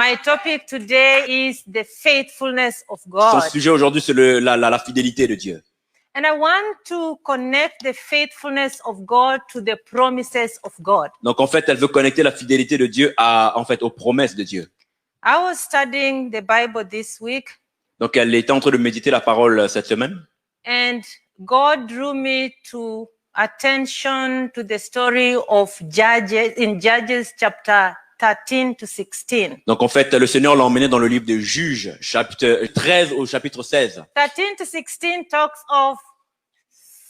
My topic today is the faithfulness of Son God. sujet aujourd'hui, c'est la fidélité de Dieu. And I want to connect the faithfulness of God to the promises of God. Donc, en fait, elle veut connecter la fidélité de Dieu aux promesses de Dieu. I was studying the Bible this week, Donc, elle était en train de méditer la parole cette semaine. and God drew me to attention to the story of Judges in Judges chapter 13 to 16. Donc, en fait, le Seigneur l'a emmené dans le livre de Juges, chapitre 13 au chapitre 16. 13 to 16 talks of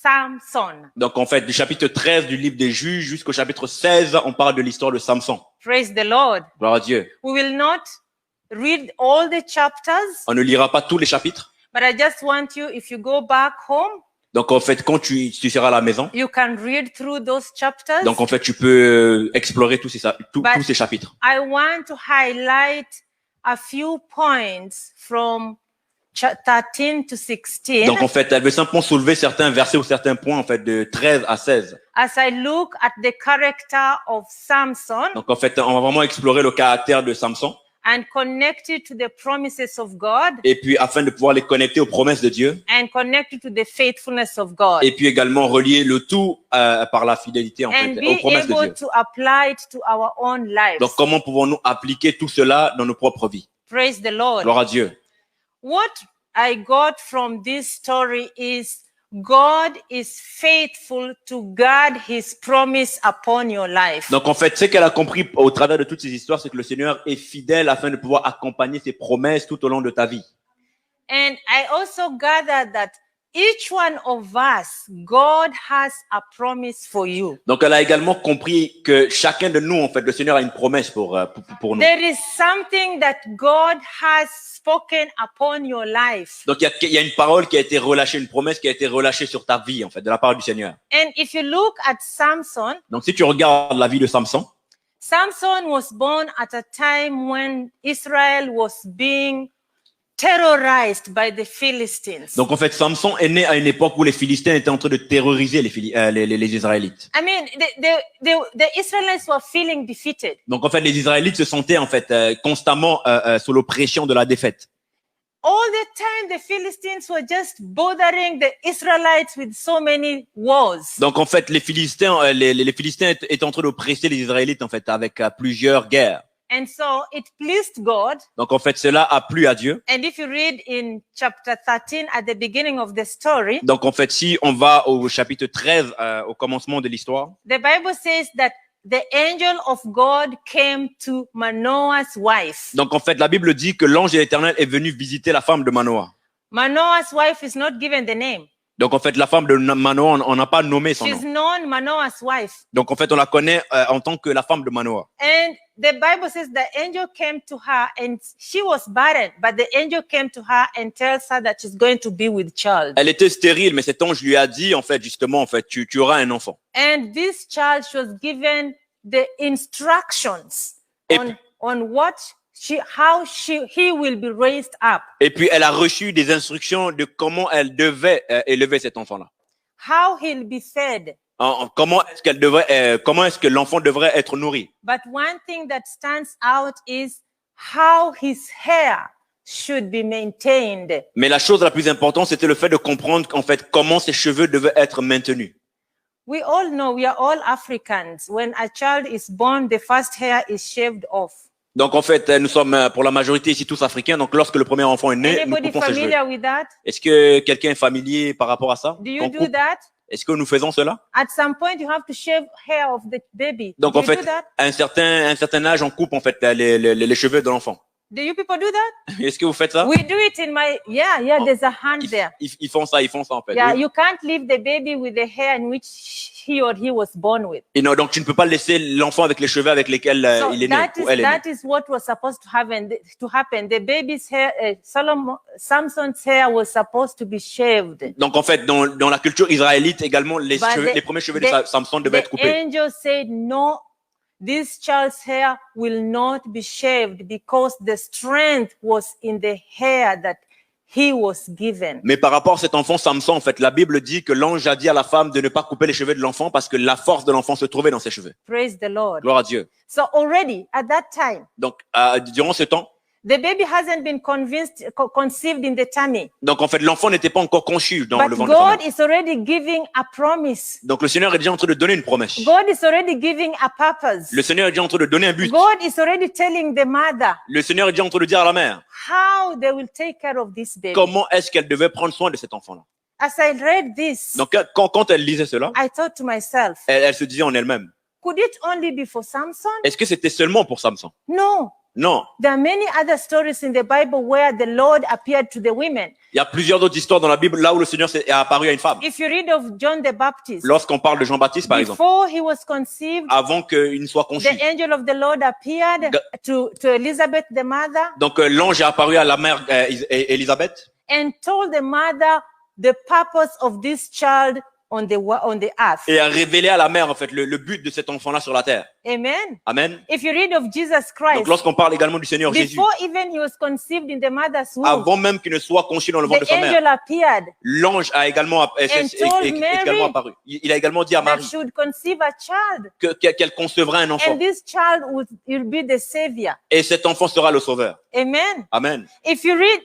Samson. Donc, en fait, du chapitre 13 du livre des Juges jusqu'au chapitre 16, on parle de l'histoire de Samson. Praise the Lord. Gloire à Dieu. We will not read all the chapters, On ne lira pas tous les chapitres. but I just want you, if you go back home, Donc, en fait, quand tu seras à la maison, you can read through those chapters. donc, en fait, tu peux explorer tous ces chapitres. I want to highlight a few points from 13 to 16 Donc, en fait, elle veut simplement soulever certains versets ou certains points, en fait, de 13 à 16. as I look at the character of Samson Donc, en fait, on va vraiment explorer le caractère de Samson. and connect it to the promises of God Et puis, afin de pouvoir les connecter aux promesses de Dieu. and connect it to the faithfulness of God. Et puis également relier le tout par la fidélité, en And fait, aux be promesses de able Dieu. to apply it to our own lives. Donc, comment pouvons-nous appliquer tout cela dans nos propres vies? Praise the Lord. Gloire à Dieu. What I got from this story is God is faithful to guard his promise upon your life. Donc, en fait, ce qu'elle a compris au travers de toutes ces histoires, c'est que le Seigneur est fidèle afin de pouvoir accompagner ses promesses tout au long de ta vie. And I also gather that each one of us, God has a promise for you. Donc, elle a également compris que chacun de nous, en fait, le Seigneur a une promesse pour nous. There is something that God has spoken upon your life. Donc, il y a une parole qui a été relâchée, une promesse qui a été relâchée sur ta vie, en fait, de la part du Seigneur. And if you look at Samson, Donc, si tu regardes la vie de Samson, Samson was born at a time when Israel was being terrorized by the Philistines. donc en fait, Samson est né à une époque où les Philistins étaient en train de terroriser les Israélites. I mean, the Israelites were feeling defeated. Donc en fait, les Israélites se sentaient en fait constamment sous l'oppression de la défaite. All the time, the Philistines were just bothering the Israelites with so many wars. Donc en fait, les Philistins étaient en train d'oppresser les Israélites en fait avec plusieurs guerres. And so it pleased God. Donc en fait, cela a plu à Dieu. And if you read in chapter 13 at the beginning of the story, Donc en fait, si on va au chapitre 13, au commencement de l'histoire, the Bible says that the angel of God came to Manoah's wife. donc en fait, la Bible dit que l'ange de l'Éternel est venu visiter la femme de Manoah. Manoah's wife is not given the name. Donc en fait, la femme de Manoah, on n'a pas nommé son She's nom. known Manoah's wife. Donc en fait, on la connaît en tant que la femme de Manoah. And the Bible says the angel came to her and she was barren, but the angel came to her and tells her that she's going to be with child. Elle était stérile, mais cet ange lui a dit, en fait, justement, en fait, tu auras un enfant. And this child, she was given the instructions Et on what he will be raised up, Et puis, elle a reçu des instructions de comment elle devait élever cet enfant-là. how he'll be fed. Comment est-ce que l'enfant devrait être nourri. But one thing that stands out is how his hair should be maintained. Mais la chose la plus importante, c'était le fait de comprendre, en fait, comment ses cheveux devaient être maintenus. We all know, we are all Africans. When a child is born, the first hair is shaved off. Donc, en fait, nous sommes pour la majorité ici tous africains. Donc, lorsque le premier enfant est né, nous Anybody coupons ses cheveux. familiar with that? Est-ce que quelqu'un est familier par rapport à ça? Do you Qu'on do coupe? that? Est-ce que nous faisons cela? At some point, you have to shave hair of the baby. Donc, Do en you fait, do that? à un certain âge, on coupe, en fait, les cheveux de l'enfant. Do you people do that? Est-ce que vous faites ça? We do it in my, yeah, there's a hand there. Ils font ça, en fait. Yeah, Oui. you can't leave the baby with the hair in which he or he was born with. Et non, donc tu ne peux pas laisser l'enfant avec les cheveux avec lesquels So il est né ou elle est née. that is what was supposed to happen. The baby's hair, Samson's hair was supposed to be shaved. Donc en fait, dans la culture israélite également, les premiers cheveux de Samson devaient être The coupés. angel said, no, this child's hair will not be shaved because the strength was in the hair that he was given. Mais par rapport à cet enfant Samson, en fait, la Bible dit que l'ange a dit à la femme de ne pas couper les cheveux de l'enfant parce que la force de l'enfant se trouvait dans ses cheveux. Praise the Lord. Gloire à Dieu. So already at that time, Donc, durant ce temps, the baby hasn't been conceived in the tummy. donc en fait, l'enfant n'était pas encore conçu dans But le ventre de sa mère. God is already giving a promise. Donc le Seigneur est déjà en train de donner une promesse. God is already giving a purpose. Le Seigneur est déjà en train de donner un but. God is already telling the mother Le Seigneur est déjà en train de dire à la mère how they will take care of this baby. comment est-ce qu'elle devait prendre soin de cet enfant-là. As I read this, Donc quand elle lisait cela, I thought to myself, elle se disait en elle-même, could it only be for Samson? est-ce que c'était seulement pour Samson? No. Non. There are many other stories in the Bible where the Lord appeared to the women. Il y a plusieurs autres histoires dans la Bible là où le Seigneur est apparu à une femme. If you read of John the Baptist, Lorsqu'on parle de Jean-Baptiste, par exemple, before he was conceived, avant qu'il ne soit conçu. the angel of the Lord appeared to Elizabeth, the mother, Donc l'ange est apparu à la mère Élisabeth and told the mother the purpose of this child on the earth. et a révélé à la mère en fait le but de cet enfant-là sur la terre. Amen. Amen. If you read of Jesus Donc Christ, lorsqu'on parle également du Seigneur Jésus, before even he was conceived in the mother's womb, avant même qu'il ne soit conçu dans le ventre de the sa mère, angel appeared l'ange a également, told également apparu. Il a également dit à that Marie she would conceive a child, qu'elle concevra un enfant and this child will be the savior. et cet enfant sera le sauveur. Amen. Amen. If you read,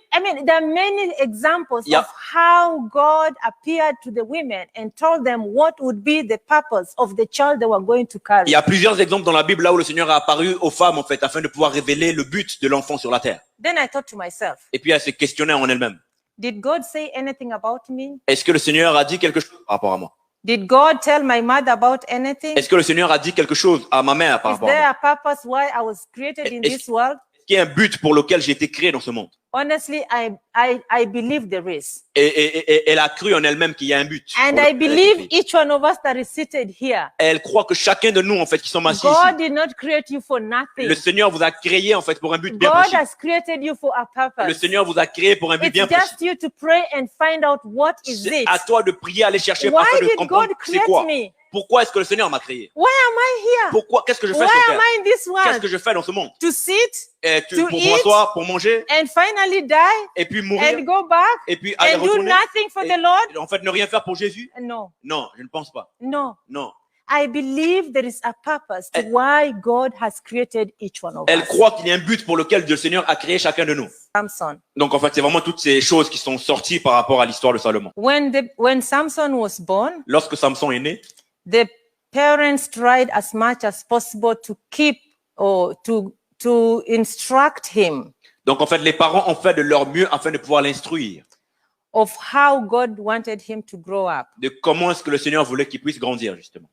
there are many examples Yeah. of how God appeared to the women and told them what would be the purpose of the child they were going to Il carry. y a plusieurs exemples dans la Bible là où le Seigneur a apparu aux femmes en fait afin de pouvoir révéler le but de l'enfant sur la terre. Then I thought to myself, Et puis elle s'est questionnée en elle-même. did God say anything about me? Est-ce que le Seigneur a dit quelque chose par rapport à moi? Did God tell my mother about anything? Est-ce que le Seigneur a dit quelque chose à ma mère par Is rapport à there moi? a purpose why I was created in Est-ce- this world? Est-ce qu'il y a un but pour lequel j'ai été créé dans ce monde? Honestly, I believe there is. Et elle a cru en elle-même qu'il y a un but. And pour I lequel elle a été believe créée. each one of us that is seated here, Elle croit que chacun de nous en fait qui sommes assis God ici, did not create you for nothing. le Seigneur vous a créé en fait pour un but bien God précis. has created you for a Le purpose. Seigneur vous a créé pour un but It's bien précis. just you to pray and find out what is C'est it. à toi de prier, aller chercher Why afin de did comprendre God c'est create quoi. me? Pourquoi est-ce que le Seigneur m'a créé? Why am I here? Pourquoi? Qu'est-ce que je fais Why sur am terre? I in this Qu'est-ce world? que je fais dans ce monde? To sit To Pour eat. m'asseoir, pour manger, and finally die et puis and mourir, go back et puis aller and do retourner. nothing for Et- the Lord? En fait, ne rien faire pour Jésus? No, Non, je ne pense pas. no. Non. I believe there is a purpose to Elle- why God has created each one of Elle us. croit qu'il y a un but pour lequel le Seigneur a créé chacun de nous. Samson. Donc, en fait, c'est vraiment toutes ces choses qui sont sorties par rapport à l'histoire de Salomon. When Samson was born, Lorsque Samson est né, the parents tried as much as possible to keep or to instruct him donc en fait, les parents ont fait de leur mieux afin de pouvoir l'instruire of how God wanted him to grow up. de comment est-ce que le Seigneur voulait qu'il puisse grandir, justement.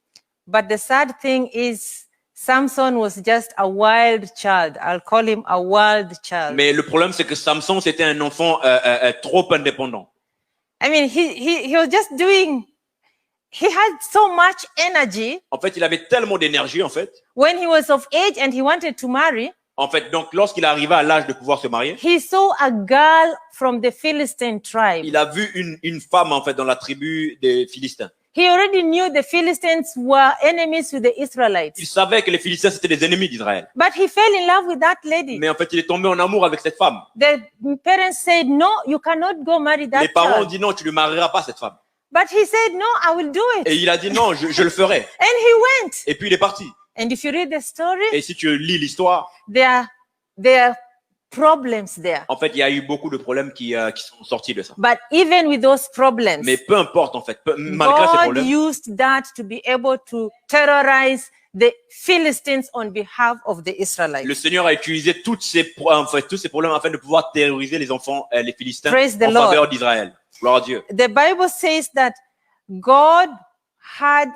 But the sad thing is, Samson was just a wild child. I'll call him a wild child. Mais le problème, c'est que Samson, c'était un enfant trop indépendant. I mean, he was just doing, he had so much energy En fait, il avait tellement d'énergie, en fait. when he was of age and he wanted to marry. En fait, donc, lorsqu'il est arrivé à l'âge de pouvoir se marier, He saw a girl from the Philistine tribe. il a vu une femme, en fait, dans la tribu des Philistins. He already knew the Philistines were enemies to the Israelites. Il savait que les Philistins, c'était des ennemis d'Israël. But he fell in love with that lady. Mais en fait, il est tombé en amour avec cette femme. The parents said, no, you cannot go marry that Les parents ont child. dit non, tu ne marieras pas cette femme. But he said, no, I will do it. Et il a dit non, je le ferai. And he went. Et puis il est parti. And if you read the story, Et si tu lis l'histoire, there are problems there. en fait, il y a eu beaucoup de problèmes qui sont sortis de ça. But even with those problems, Mais peu importe, en fait, malgré ces God problèmes, used that to be able to terrorize the Philistines on behalf of the Israelites. le Seigneur a utilisé tous ces problèmes afin de pouvoir terroriser les enfants, les Philistins, Praise the en Lord. faveur d'Israël. Gloire à Dieu. The Bible says that God had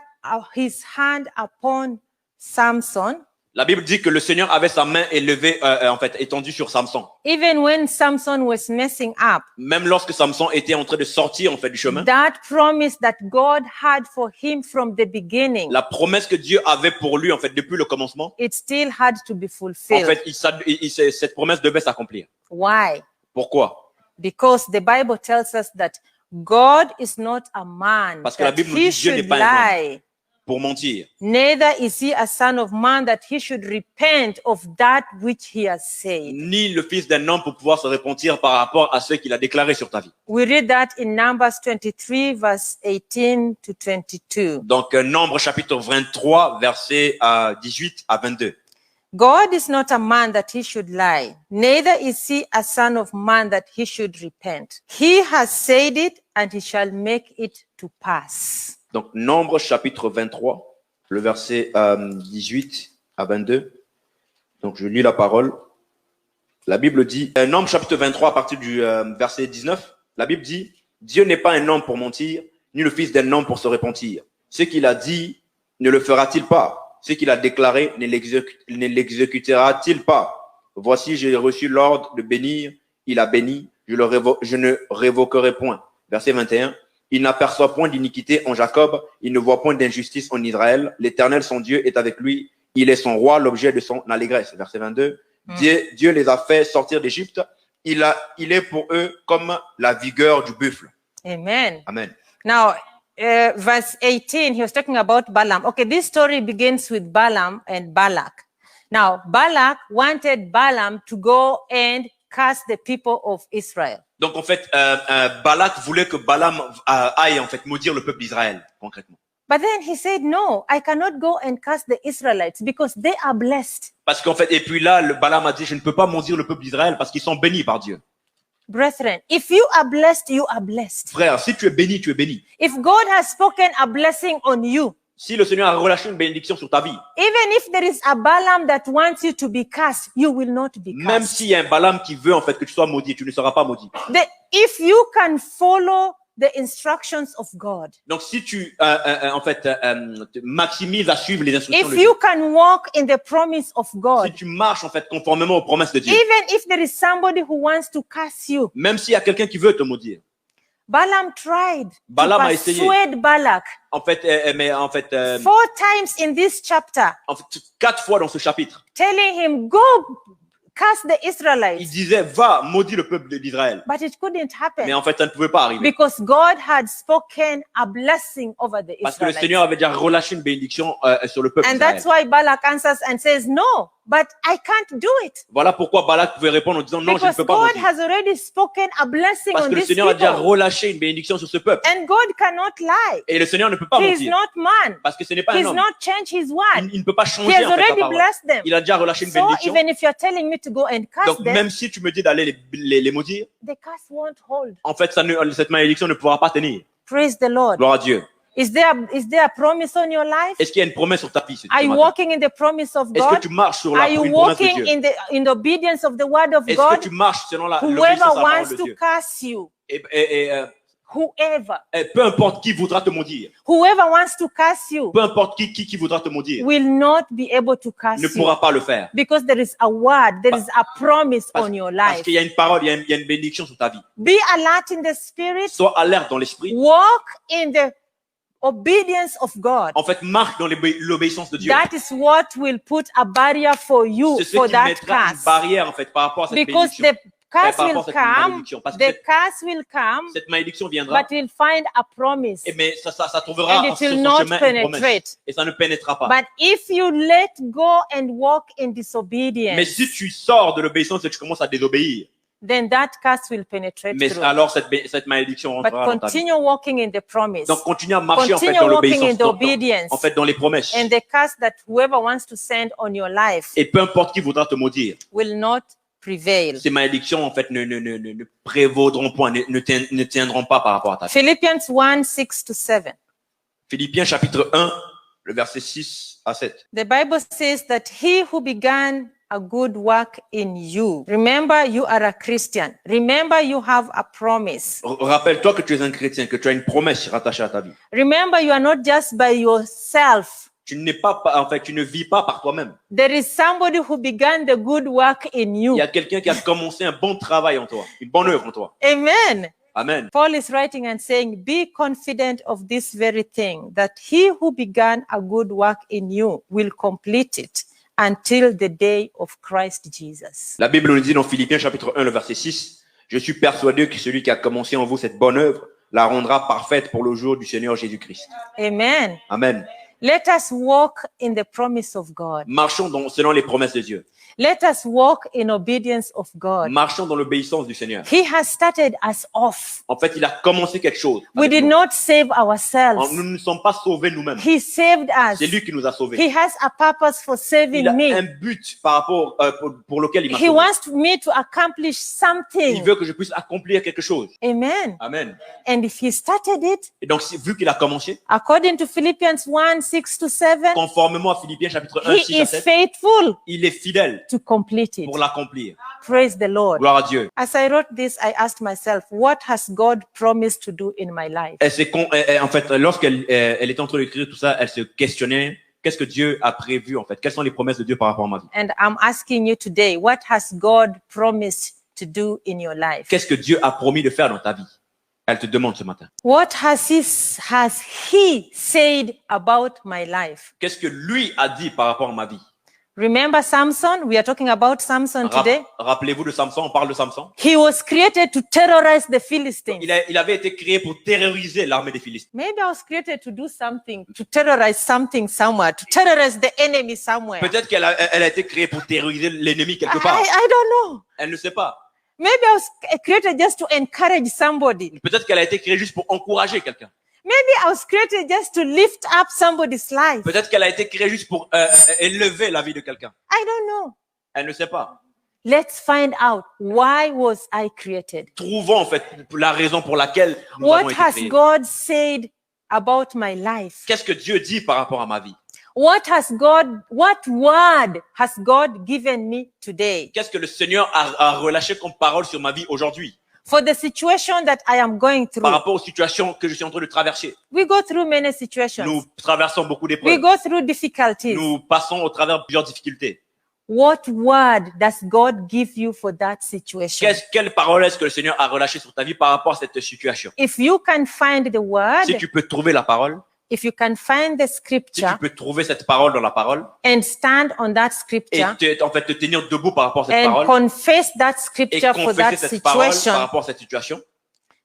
his hand upon Samson, La Bible dit que le Seigneur avait sa main élevée, en fait, étendue sur Samson. even when Samson was messing up. Même lorsque Samson était en train de sortir, en fait, du chemin, That promise that God had for him from the beginning, la promesse que Dieu avait pour lui, en fait, depuis le commencement, it still had to be en fulfilled. fait, cette promesse devait s'accomplir. Why? Pourquoi? Because the Bible tells us that God is not a man Parce que la that Bible nous he dit Dieu n'est should pas un homme. lie pour mentir. neither is he a son of man that he should repent of that which he has said. Ni le fils d'un homme pour pouvoir se repentir par rapport à ce qu'il a déclaré sur ta vie. We read that in Numbers 23, verse 18 to 22. Donc, Nombre chapitre 23, versets 18 à 22. God is not a man that he should lie, neither is he a son of man that he should repent. He has said it, and he shall make it to pass. Donc, Nombre chapitre 23, le verset 18 à 22. Donc, je lis la parole. La Bible dit, Nombre chapitre 23 à partir du verset 19, la Bible dit, Dieu n'est pas un homme pour mentir, ni le fils d'un homme pour se repentir. Ce qu'il a dit, ne le fera-t-il pas? Ce qu'il a déclaré, ne l'exécutera-t-il pas? Voici, j'ai reçu l'ordre de bénir, il a béni, je ne révoquerai point. Verset 21, il n'aperçoit point d'iniquité en Jacob, il ne voit point d'injustice en Israël. L'Éternel, son Dieu, est avec lui, il est son roi, l'objet de son allégresse. Verset 22, Dieu les a fait sortir d'Égypte, il est pour eux comme la vigueur du buffle. Amen. Amen. Now, verse 18, he was talking about Balaam. Okay, this story begins with Balaam and Balak. Now, Balak wanted Balaam to go and curse the people of Israel. Donc, en fait, Balak voulait que Balaam aille, en fait, maudire le peuple d'Israël, concrètement. But then he said, no, I cannot go and curse the Israelites because they are blessed. Parce qu'en fait, et puis là, le Balaam a dit, je ne peux pas maudire le peuple d'Israël parce qu'ils sont bénis par Dieu. Brethren, if you are blessed, you are blessed. Frère, si tu es béni, tu es béni. If God has spoken a blessing on you, Si le Seigneur a relâché une bénédiction sur ta vie, even if there is a Balaam that wants you to be cursed, you will not be même cursed. s'il y a un Balaam qui veut en fait que tu sois maudit, tu ne seras pas maudit. If you can follow the instructions of God, Donc si tu en fait maximises à suivre les instructions if de Dieu, you can walk in the promise of si God, tu marches en fait conformément aux promesses de Dieu, even if there is somebody who wants to curse you, même s'il y a quelqu'un qui veut te maudire, Balaam tried Balaam to a essayé. persuade Balak en fait, mais en fait, 4 times in this chapter, 4 fois dans ce chapitre, telling him, go curse the il Israelites. disait va maudire le peuple d'Israël, But it couldn't mais happen en fait ça ne pouvait pas arriver because God had spoken a blessing over the parce que le Israelites. Seigneur avait déjà relâché une bénédiction sur le peuple And d'Israël. that's why Balak answers and says, no, but I can't do it. Voilà pourquoi Balak pouvait répondre en disant non, je ne Because peux pas God maudire. has already spoken a blessing Parce on que le these Seigneur a déjà people. relâché une bénédiction sur ce peuple. And God cannot lie. Et le Seigneur ne peut pas He is mentir. not man. Parce que ce n'est pas un He's homme. not changed his word. Il ne peut pas He changer has en fait sa already parole. blessed them. Il a déjà relâché une So bénédiction. even if you're telling me to go and curse Donc them, même si tu me dis d'aller les maudire, the curse won't hold. en fait cette malédiction ne pourra pas tenir. Praise the Lord. Gloire à Dieu. Is there a promise on your life? Est-ce qu'il y a une promesse sur ta vie ce Are you matin? walking in the promise of Est-ce que God? tu marches sur Are la you une promesse de walking Dieu? in the obedience of the word of Est-ce God? que tu marches selon l'obéissance Whoever à la parole wants de to Dieu? curse you, Et whoever peu importe qui voudra te maudire, wants to curse you peu importe qui voudra te maudire, will not be able to curse ne you pourra pas le faire. because there is a word, there is a promise Parce, on your parce life. qu'il y a une parole, il y a une bénédiction sur ta vie. Be alert in the spirit, Sois alerte dans l'esprit. walk in the obedience of God. En fait, marche dans l'obéissance de Dieu. That is what will put a barrier for you C'est ce for qui that mettra une curse. barrière en fait par rapport à cette Because bénédiction. the curse par rapport will à cette come, malédiction. Parce que the curse will come, cette malédiction viendra, but will find a promise. mais ça trouvera And it sur will son not chemin une promesse. penetrate. Et ça ne pénétrera pas. But if you let go and walk in Mais disobedience, si tu sors de l'obéissance et que tu commences à désobéir, then that curse will penetrate mais through. alors cette malédiction But rentrera dans ta vie. continue walking in the promise. Donc continue à marcher en fait Continue dans walking in l'obéissance, the obedience. en fait dans les promesses. And the curse that whoever wants to send on your life Et peu importe qui voudra te maudire, will not prevail. ces malédictions en fait ne prévaudront point, ne tiendront pas par rapport à ta vie. Philippians 1, 6-7. Philippiens chapitre 1, le verset 6 à 7. The Bible says that he who began a good work in you. Remember, you are a Christian. Remember, you have a promise. Rappelle-toi que tu es un chrétien, que tu as une promesse rattachée à ta vie. Remember, you are not just by yourself. Tu n'es pas, en fait, tu ne vis pas par toi-même. There is somebody who began the good work in Il you. y a quelqu'un qui a commencé un bon travail en toi, une bonne œuvre en toi. Amen. Amen. Paul is writing and saying, be confident of this very thing, that he who began a good work in you will complete it until the day of Christ Jesus. La Bible nous dit dans Philippiens chapitre 1, le verset 6, « Je suis persuadé que celui qui a commencé en vous cette bonne œuvre la rendra parfaite pour le jour du Seigneur Jésus-Christ. » Amen. Amen. Let us walk in the promise of God. Marchons selon les promesses de Dieu. Let us walk in obedience of God. Marchons dans l'obéissance du Seigneur. He has started us off. En fait, il a commencé quelque chose. We avec did nous. not save ourselves. Nous ne sommes pas sauvés nous-mêmes. He saved us. C'est lui qui nous a sauvés. He has a purpose for Il saving a un me. but par rapport pour lequel il m'a He sauvé. wants me to accomplish Il something. veut que je puisse accomplir quelque chose. Amen. Amen. And if he started it, Et donc, vu qu'il a commencé, according to Philippians 1, 6 to 7, conformément à Philippiens chapitre 1, 6 he à is 7, faithful il est fidèle to complete it. pour l'accomplir. Praise the Lord. Gloire à Dieu. As I wrote this, I asked myself, what has God promised to do in my life? En fait, lorsqu'elle elle était en train d'écrire tout ça, elle se questionnait, qu'est-ce que Dieu a prévu en fait? Quelles sont les promesses de Dieu par rapport à ma vie? And I'm asking you today, what has God promised to do in your life? Qu'est-ce que Dieu a promis de faire dans ta vie? Elle te demande ce matin. What has he said about my life? Qu'est-ce que lui a dit par rapport à ma vie? Remember Samson? We are talking about Samson today. Rappelez-vous de Samson, on parle de Samson. He was created to terrorize the Philistines. Il avait été créé pour terroriser l'armée des Philistins. Maybe I was created to do something, to terrorize something somewhere, to terrorize the enemy somewhere. Peut-être qu'elle a été créée pour terroriser l'ennemi quelque part. I don't know. Elle ne sait pas. Maybe I was created just to encourage somebody. Peut-être qu'elle a été créée juste pour encourager quelqu'un. Maybe I was created just to lift up somebody's life. Peut-être qu'elle a été créée juste pour élever la vie de quelqu'un. I don't know. Elle ne sait pas. Let's find out, why was I created? Trouvons en fait la raison pour laquelle nous What avons été has créés. God said about my life? Qu'est-ce que Dieu dit par rapport à ma vie? What word has God given me today Qu'est-ce que le Seigneur a relâché comme parole sur ma vie aujourd'hui? for the situation that I am going Par through? rapport aux situations que je suis en train de traverser. We go through many situations. Nous traversons beaucoup We d'épreuves. go through difficulties. Nous passons au travers de plusieurs difficultés. What word does God give you for that situation? Quelle parole est-ce que le Seigneur a relâché sur ta vie par rapport à cette situation? If you can find the word, Si tu peux trouver la parole, if you can find the si tu scripture peux trouver cette parole dans la parole, and stand on that et scripture en fait te tenir debout par rapport à cette and parole, confess that et scripture for that confesser cette parole par situation, rapport à cette situation,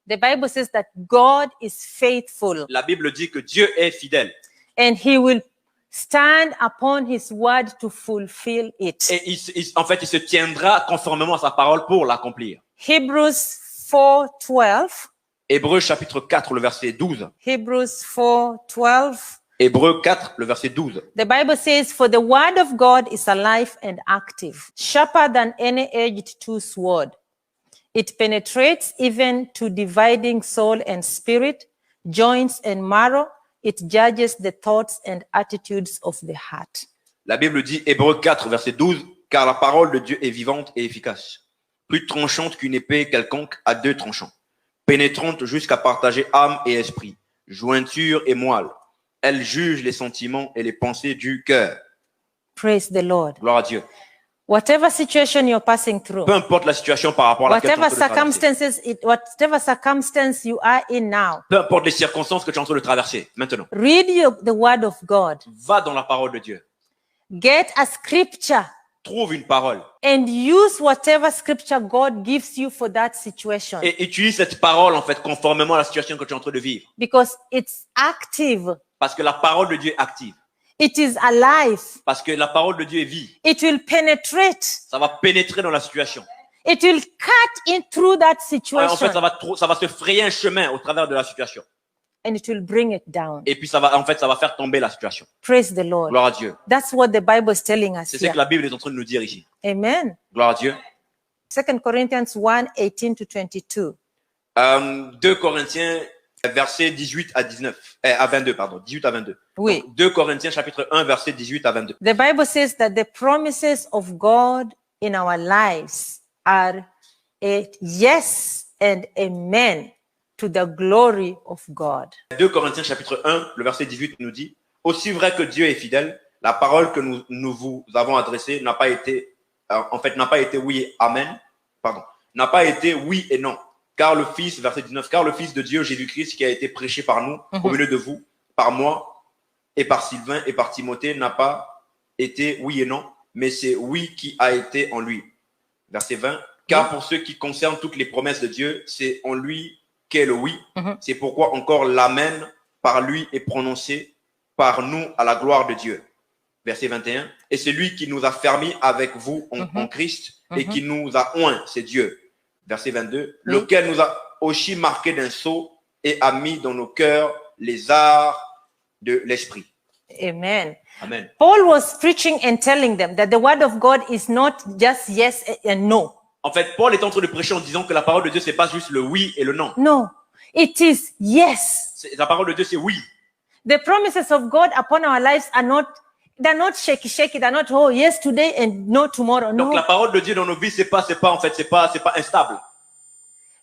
the Bible says that God is faithful la Bible dit que Dieu est fidèle. and he will stand upon his word to fulfill it. Et en fait, il se tiendra conformément à sa parole pour l'accomplir. Hebrews 4:12. Hébreux chapitre 4, le verset 12. Hebrews 4:12. Hébreux 4, le verset 12. The Bible says, "For the word of God is alive and active, sharper than any edged two-sword. It penetrates even to dividing soul and spirit, joints and marrow. It judges the thoughts and attitudes of the heart." La Bible dit, Hébreux 4, verset 12, « Car la parole de Dieu est vivante et efficace, plus tranchante qu'une épée quelconque à deux tranchants, pénétrante jusqu'à partager âme et esprit, jointure et moelle. Elle juge les sentiments et les pensées du cœur. » Praise the Lord. Gloire à Dieu. Whatever situation you're passing through, Peu importe la situation par rapport à laquelle tu es en whatever train de traverser, whatever circumstance you are in now, peu importe les circonstances que tu es en train de traverser, maintenant, read the word of God. va dans la parole de Dieu. Get a scripture Trouve une parole and use whatever scripture God gives you for that situation, et utilise cette parole en fait conformément à la situation que tu es en train de vivre. because it's active. Parce que la parole de Dieu est active. It is alive. Parce que la parole de Dieu est vie. It will penetrate. Ça va pénétrer dans la situation. It will cut in through that En situation fait, ça va se frayer un chemin au travers de la situation. and it will bring it down. Et puis ça va faire tomber la situation. Praise the Lord. Gloire à Dieu. That's what the Bible is telling us C'est ce que here. la Bible est en train de nous dire ici. Amen. Gloire à Dieu. 2 Corinthians 1:18 to 22. 2 Corinthiens, versets 18 à 19, à 22, pardon, 18 à 22. Oui. Donc, 2 Corinthiens, chapitre 1, versets 18 à 22. The Bible says that the promises of God in our lives are a yes and amen to the glory of God. 2 Corinthiens, chapitre 1, le verset 18 nous dit, « Aussi vrai que Dieu est fidèle, la parole que nous vous avons adressée n'a pas été oui et amen, n'a pas été oui et non. Car le Fils, verset 19, car le Fils de Dieu, Jésus-Christ, qui a été prêché par nous, au milieu de vous, par moi, et par Sylvain, et par Timothée, n'a pas été oui et non, mais c'est oui qui a été en lui. » Verset 20, car pour ce qui concerne toutes les promesses de Dieu, c'est en lui qu'est le oui. C'est pourquoi encore l'amen par lui est prononcé par nous à la gloire de Dieu. Verset 21. Et c'est lui qui nous a fermis avec vous en Christ et qui nous a oints, c'est Dieu. Verset 22. Lequel nous a aussi marqué d'un sceau et a mis dans nos cœurs les arts de l'esprit. Amen. Amen. Paul was preaching and telling them that the word of God is not just yes and no. En fait, Paul est en train de prêcher en disant que la parole de Dieu, c'est pas juste le oui et le non. No, it is yes. La parole de Dieu, c'est oui. The promises of God upon our lives are not, they're not shaky, they're not, oh, yes, today and no tomorrow. Donc No, la parole de Dieu dans nos vies, c'est pas instable.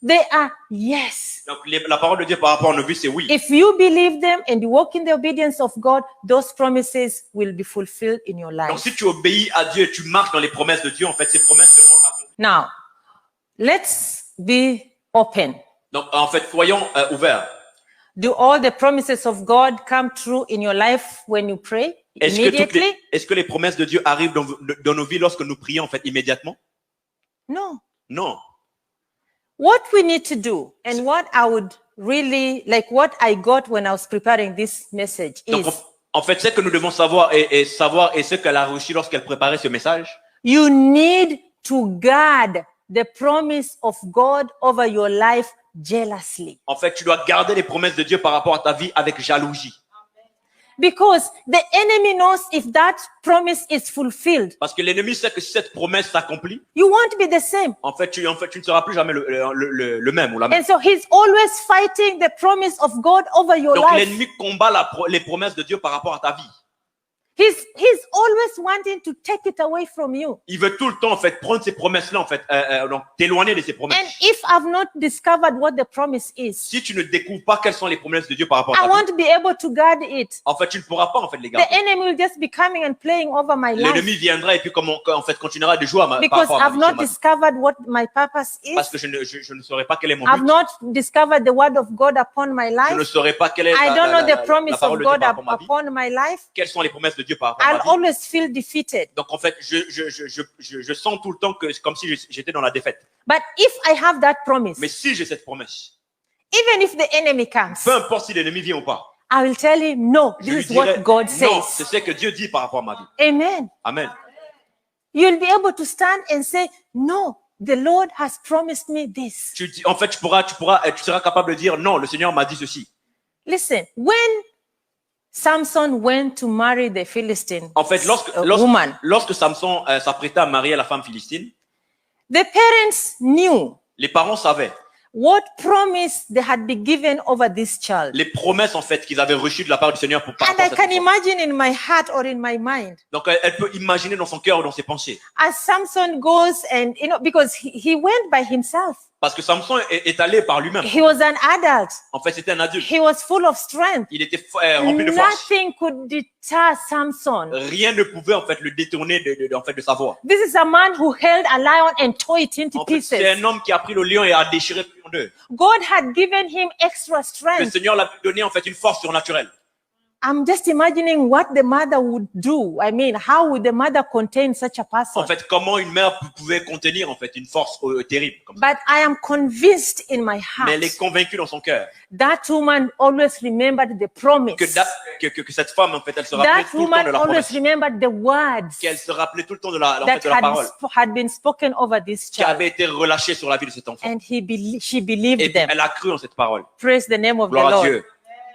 they are yes. Donc la parole de Dieu par rapport à nos vies, c'est oui. If you believe them and you walk in the obedience of God, those promises will be fulfilled in your Donc life. si tu obéis à Dieu et tu marches dans les promesses de Dieu, en fait, ces promesses seront accomplies. Now, let's be open. Donc en fait, soyons ouverts. Do all the promises of God come true in your life when you pray immediately? Est-ce que les promesses de Dieu arrivent dans nos vies lorsque nous prions en fait immédiatement? No. Non. What we need to do, and what I would really like, what I got when I was preparing this message Donc is en fait, ce que nous devons savoir et ce qu'elle a reçu lorsqu'elle préparait ce message, you need to guard the promise of God over your life jealously. en fait, tu dois garder les promesses de Dieu par rapport à ta vie avec jalousie. Because the enemy knows if that promise is fulfilled, Parce que l'ennemi sait que si cette promesse s'accomplit, you won't be the same. en fait, tu ne seras plus jamais le même ou la même. And so he's always fighting the promise of God over your Donc life. l'ennemi combat les promesses de Dieu par rapport à ta vie. He's always wanting to take it away from you. Il veut tout le temps en fait prendre ces promesses-là en fait, donc t'éloigner de ces promesses. And if I've not discovered what the promise is, Si tu ne découvres pas quelles sont les promesses de Dieu par rapport à I ta vie, won't be able to guard it. en fait, tu ne pourras pas en fait les The garder. enemy will just be coming and playing over my L'ennemi life viendra et puis en fait continuera de jouer par because rapport à I've ma not vie. discovered what my purpose Parce is. que je ne saurais pas quel est mon I've but. not discovered the word of God upon my Je ne life. saurais pas quelle est I don't know the la promise parole of de Dieu God par rapport à ma vie. upon my life. Quelles sont les promesses de Dieu par rapport à I'll ma vie. always feel defeated. Donc en fait, je sens tout le temps que c'est comme si j'étais dans la défaite. But if I have that promise, Mais si j'ai cette promesse, even if the enemy comes, peu importe si l'ennemi vient ou pas, I will tell him, no, je lui this is what dirai, God non, c'est says. ce que Dieu dit par rapport à ma vie. Amen. Amen. You'll be able to stand and say, no, the Lord has promised me this. En fait, tu seras capable de dire, non, le Seigneur m'a dit ceci. Listen, when Samson went to marry the Philistine En fait, woman, lorsque Samson s'apprêtait à marier la femme philistine, the parents knew les parents savaient what promise they had been given over this child. les promesses en fait qu'ils avaient reçues de la part du Seigneur par And rapport à I cet can enfant. imagine in my heart or in my mind, Donc elle peut imaginer dans son cœur ou dans ses pensées. as Samson goes and, because he went by himself. Parce que Samson est allé par lui-même. He was an adult. En fait, c'était un adulte. He was full of strength. Il était rempli de force. Nothing could deter Samson. Rien ne pouvait en fait le détourner de sa voix. This is a man who held a lion and tore it into En fait, c'est pieces. un homme qui a pris le lion et a déchiré le lion en deux. God had given him extra Le strength. Seigneur l'a donné en fait une force surnaturelle. I'm just imagining what the mother would do. I mean, how would the mother contain such a person? En fait, comment une mère pouvait contenir en fait une force terrible comme ça. But I am convinced in my heart Mais elle est convaincue dans son cœur that woman always remembered the promise. que cette femme en fait, elle se rappelait That tout le temps de woman la always promesse. remembered the words Qu'elle se rappelait tout le temps de la that parole had been spoken over this qui child. avait été relâchée sur la vie de cet enfant. And she Et believed puis, them. elle a cru en cette parole. Praise the name of the Gloire à Lord. Dieu.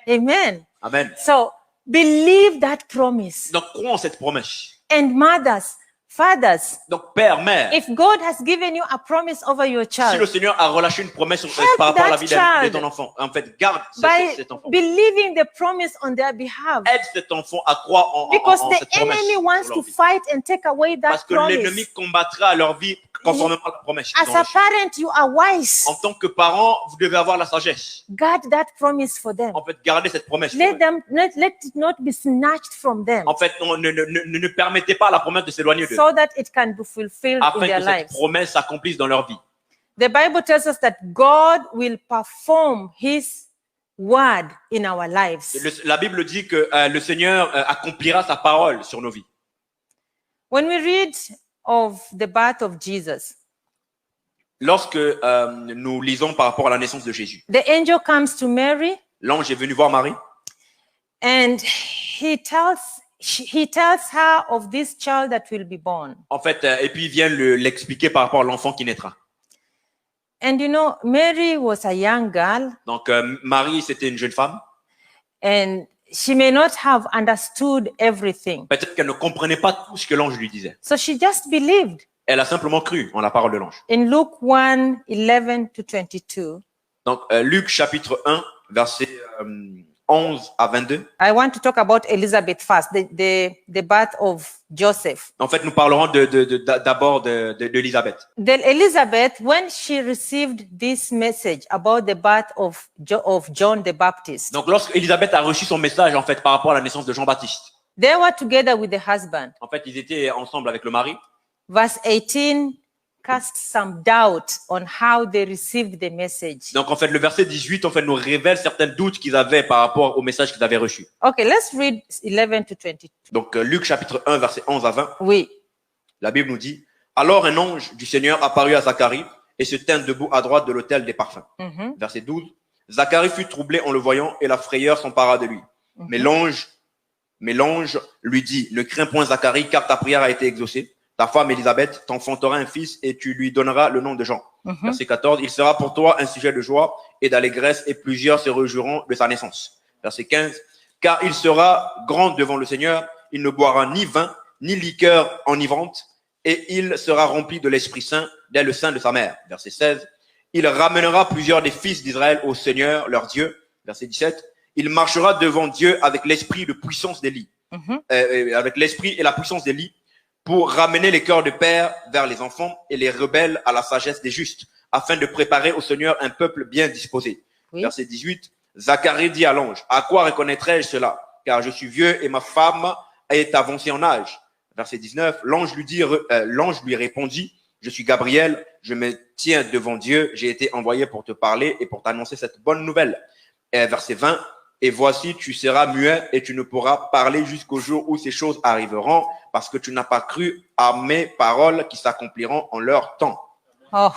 Amen. Amen. So believe that promise. Donc, crois en cette promesse. And mothers, fathers, Donc, père, mère, if God has given you a promise over your si le child, Seigneur a relâché une promesse Help par rapport à la that vie child de ton enfant, en fait, garde by cet enfant. believing the promise on their behalf, Aide cet enfant à croire en because cette the promesse. enemy wants pour to leur vie. fight and take away Parce that que l'ennemi promise. combattra leur vie conformément à la promesse. As a parent, you are wise. En tant que parent, vous devez avoir la sagesse. Guard that promise for them. En fait, gardez cette promesse. pour Let eux. let it not be snatched from them, En fait, ne permettez pas à la promesse de s'éloigner d'eux. so that it can be fulfilled in Afin their que cette lives. promesse s'accomplisse dans leur vie. The Bible tells us that God will perform His word in our lives. La Bible dit que le Seigneur accomplira sa parole sur nos vies. When we read of the birth of Jesus, Lorsque nous lisons par rapport à la naissance de Jésus, the angel comes to Mary l'ange est venu voir Marie And he tells her of this child that will be born. En fait, et puis il vient l'expliquer par rapport à l'enfant qui naîtra. And you know, Mary was a young girl, Donc, Marie, c'était une jeune femme. and she may not have understood everything. Peut-être qu'elle ne comprenait pas tout ce que l'ange lui disait. So she just believed. Elle a simplement cru en la parole de l'ange. In Luke 1, 11 to 22, Donc, Luc chapitre 1, versets 11 à 22. I want to talk about Elizabeth first, the birth of Joseph. En fait, nous parlerons d'abord d'Élisabeth. Then Elizabeth, when she received this message about the birth of John the Baptist, Donc, lorsque Élisabeth a reçu son message, en fait, par rapport à la naissance de Jean-Baptiste, they were together with the husband. en fait, ils étaient ensemble avec le mari. Verse 18 casts some doubt on how they received the message. Donc, en fait, le verset 18, en fait, nous révèle certains doutes qu'ils avaient par rapport au message qu'ils avaient reçu. Okay, let's read 11 to 22. Donc, Luc chapitre 1, verset 11 à 20, Oui. la Bible nous dit, « Alors un ange du Seigneur apparut à Zacharie et se tint debout à droite de l'autel des parfums. Mhm. Verset 12, « Zacharie fut troublé en le voyant et la frayeur s'empara de lui. Mais l'ange lui dit, « Ne crains point Zacharie, car ta prière a été exaucée. Ta femme Élisabeth t'enfantera un fils et tu lui donneras le nom de Jean. » Verset 14, « Il sera pour toi un sujet de joie et d'allégresse et plusieurs se réjouiront de sa naissance. » Verset 15, « Car il sera grand devant le Seigneur, il ne boira ni vin, ni liqueur enivrante, et il sera rempli de l'Esprit Saint dès le sein de sa mère. » Verset 16, « Il ramènera plusieurs des fils d'Israël au Seigneur, leur Dieu. » Verset 17, « Il marchera devant Dieu avec l'esprit de puissance d'Élie, avec l'esprit et la puissance d'Élie, pour ramener les cœurs de père vers les enfants et les rebelles à la sagesse des justes, afin de préparer au Seigneur un peuple bien disposé. » Oui. Verset 18, Zacharie dit à l'ange, « À quoi reconnaîtrai-je cela? Car je suis vieux et ma femme est avancée en âge. » Verset 19, l'ange lui répondit, « Je suis Gabriel, je me tiens devant Dieu, j'ai été envoyé pour te parler et pour t'annoncer cette bonne nouvelle. » Et verset 20, « Et voici, tu seras muet et tu ne pourras parler jusqu'au jour où ces choses arriveront, parce que tu n'as pas cru à mes paroles qui s'accompliront en leur temps. » Oh,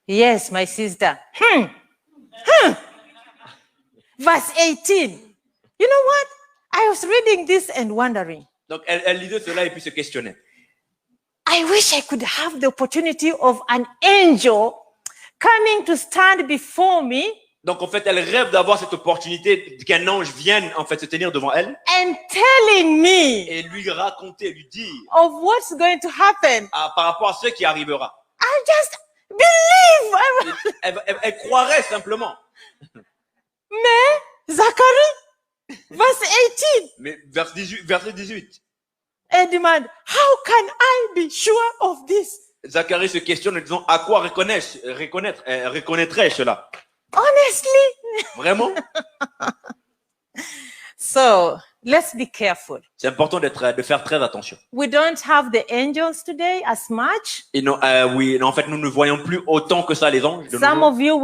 yes, my sister. Verse 18. You know what? I was reading this and wondering, Donc, elle lisait cela et puis se questionnait. I wish I could have the opportunity of an angel coming to stand before me Donc, en fait, elle rêve d'avoir cette opportunité qu'un ange vienne, en fait, se tenir devant elle and telling me et lui raconter, lui dire of what's going to happen. par rapport à ce qui arrivera. I just believe. Elle croirait simplement. Mais Zachary, verse 18, Mais verset 18, and demand, how can I be sure of this? Zacharie se questionne en disant, à quoi reconnaîtrais-je cela? Honestly. Vraiment? So let's be careful. C'est important de faire très attention. We don't have the angels today as much. Et non, oui, non, en fait, nous ne voyons plus autant que ça les anges. De nos Some jours. of you